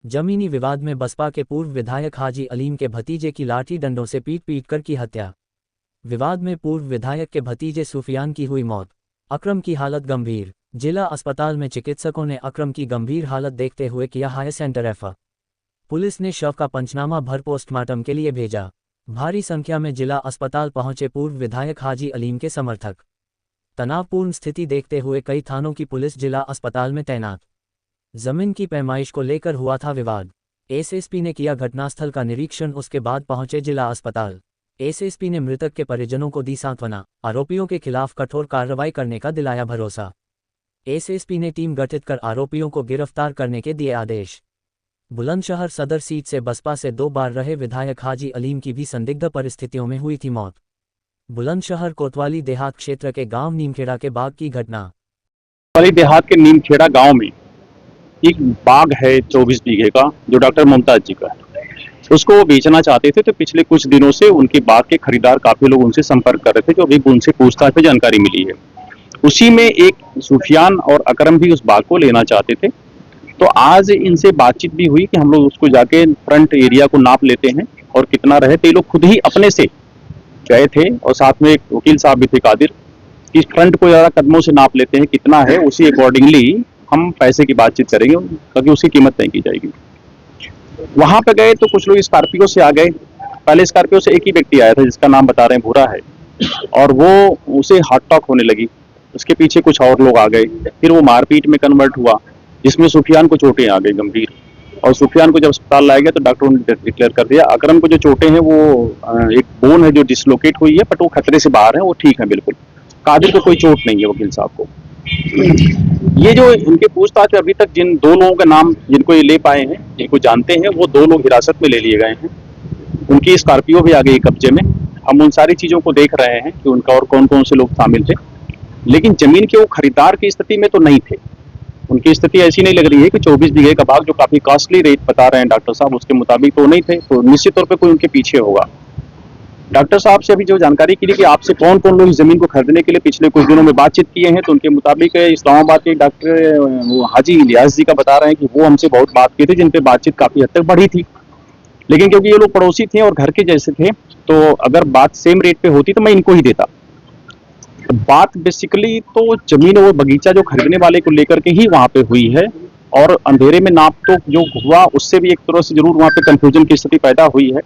जमीनी विवाद में बसपा के पूर्व विधायक हाजी अलीम के भतीजे की लाठी डंडों से पीट कर की हत्या। विवाद में पूर्व विधायक के भतीजे सुफियान की हुई मौत। अकरम की हालत गंभीर। जिला अस्पताल में चिकित्सकों ने अकरम की गंभीर हालत देखते हुए किया हाई सेंटर रेफर। पुलिस ने शव का पंचनामा भर पोस्टमार्टम के लिए भेजा। भारी संख्या में जिला अस्पताल पहुंचे पूर्व विधायक हाजी अलीम के समर्थक। तनावपूर्ण स्थिति देखते हुए कई थानों की पुलिस जिला अस्पताल में तैनात। जमीन की पैमाइश को लेकर हुआ था विवाद। एसएसपी ने किया घटनास्थल का निरीक्षण, उसके बाद पहुंचे जिला अस्पताल। एसएसपी ने मृतक के परिजनों को दी सांत्वना। आरोपियों के खिलाफ कठोर कार्रवाई करने का दिलाया भरोसा। एसएसपी ने टीम गठित कर आरोपियों को गिरफ्तार करने के दिए आदेश। बुलंदशहर सदर सीट से बसपा से 2 बार रहे विधायक हाजी अलीम की भी संदिग्ध परिस्थितियों में हुई थी मौत। बुलंदशहर कोतवाली देहात क्षेत्र के गांव नीमखेड़ा के बाग की घटना। कोतवाली देहात के नीमखेड़ा गांव में एक बाग है 24 बीघे का, जो डॉक्टर मुमताज जी का है। उसको वो बेचना चाहते थे, तो पिछले कुछ दिनों से उनके बाग के खरीदार काफी लोग उनसे संपर्क कर रहे थे, जो अभी उनसे पूछताछ पे जानकारी मिली है। उसी में एक सुफियान और अकरम भी उस बाग को लेना चाहते थे। तो आज इनसे बातचीत भी हुई कि हम लोग उसको जाके फ्रंट एरिया को नाप लेते हैं और कितना रहे। तो ये लोग खुद ही अपने से गए थे और साथ में एक वकील साहब भी थे कादिर, कि फ्रंट को ज़्यादा कदमों से नाप लेते हैं, कितना है उसी अकॉर्डिंगली हम पैसे की बातचीत करेंगे, ताकि उसकी कीमत तय की जाएगी। वहां पे गए तो कुछ लोग स्कॉर्पियो से आ गए। पहले स्कॉर्पियो से एक ही व्यक्ति आया था, जिसका नाम बता रहे हैं भूरा है, और वो उसे हार्ट अटैक होने लगी। उसके पीछे कुछ और लोग आ गए। फिर वो मारपीट में कन्वर्ट हुआ, जिसमें सुफियान को चोटें आ गई गंभीर, और सुफियान को जब अस्पताल लाया गया तो डॉक्टरों ने डिक्लेयर कर दिया। अकरम को जो चोटें हैं वो एक बोन है जो डिसलोकेट हुई है, बट वो खतरे से बाहर है, वो ठीक है बिल्कुल। कादिर को कोई चोट नहीं है वकील साहब को। ये जो इनके पूछताछ में अभी तक जिन 2 लोगों का नाम जिनको ये ले पाए हैं, जिनको जानते हैं, वो 2 लोग हिरासत में ले लिए गए हैं। उनकी स्कॉर्पियो भी आ गई कब्जे में। हम उन सारी चीजों को देख रहे हैं कि उनका और कौन कौन से लोग शामिल थे। लेकिन जमीन के वो खरीदार की स्थिति में तो नहीं थे। उनकी स्थिति ऐसी नहीं लग रही है कि 24 बीघे का भाग, जो काफी कॉस्टली रेट बता रहे हैं डॉक्टर साहब, उसके मुताबिक तो नहीं थे। तो निश्चित तौर पे कोई उनके पीछे होगा। डॉक्टर साहब से अभी जो जानकारी की कि आपसे कौन कौन लोग इस जमीन को खरीदने के लिए पिछले कुछ दिनों में बातचीत किए हैं, तो उनके मुताबिक इस्लामाबाद के डॉक्टर हाजी इलियास जी का बता रहे हैं कि वो हमसे बहुत बात की थी, जिन पे बातचीत काफी हद तक बढ़ी थी। लेकिन क्योंकि ये लोग पड़ोसी थे और घर के जैसे थे, तो अगर बात सेम रेट पे होती तो मैं इनको ही देता। बात बेसिकली तो जमीन और बगीचा जो खरीदने वाले को लेकर के ही वहां पे हुई है, और अंधेरे में नाप तो जो हुआ उससे भी एक तरह से जरूर वहां पे कंफ्यूजन की स्थिति पैदा हुई है।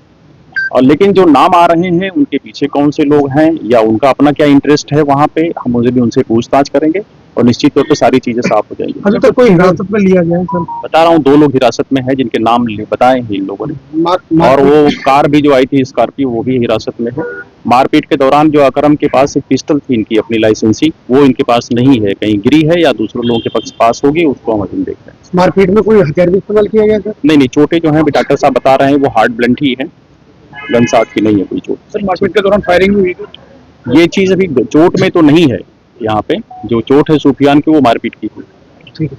और लेकिन जो नाम आ रहे हैं उनके पीछे कौन से लोग हैं या उनका अपना क्या इंटरेस्ट है वहां पे, हम उनसे पूछताछ करेंगे और निश्चित तौर पे सारी चीजें साफ हो जाएंगी। अभी तक कोई हिरासत में लिया गया है सर? बता रहा हूँ 2 लोग हिरासत में है, जिनके नाम बताए हैं इन लोगों ने। और वो कार भी जो आई थी स्कॉर्पियो, वो भी हिरासत में है। मारपीट के दौरान जो अकरम के पास एक पिस्टल थी इनकी अपनी लाइसेंसी, वो इनके पास नहीं है, कहीं गिरी है या दूसरे लोगों के पास होगी, उसको हम अभी देख रहे हैं। मारपीट में कोई हथियार भी इस्तेमाल किया गया सर? नहीं, चोटें जो है डॉक्टर साहब बता रहे हैं वो हार्ड ब्लंट ही है, गन शॉट की नहीं है कोई चोट। सर मारपीट के दौरान फायरिंग हुई? ये चीज अभी चोट में तो नहीं है। यहाँ पे जो चोट है सुफियान की, वो मारपीट की हुई। ठीक है।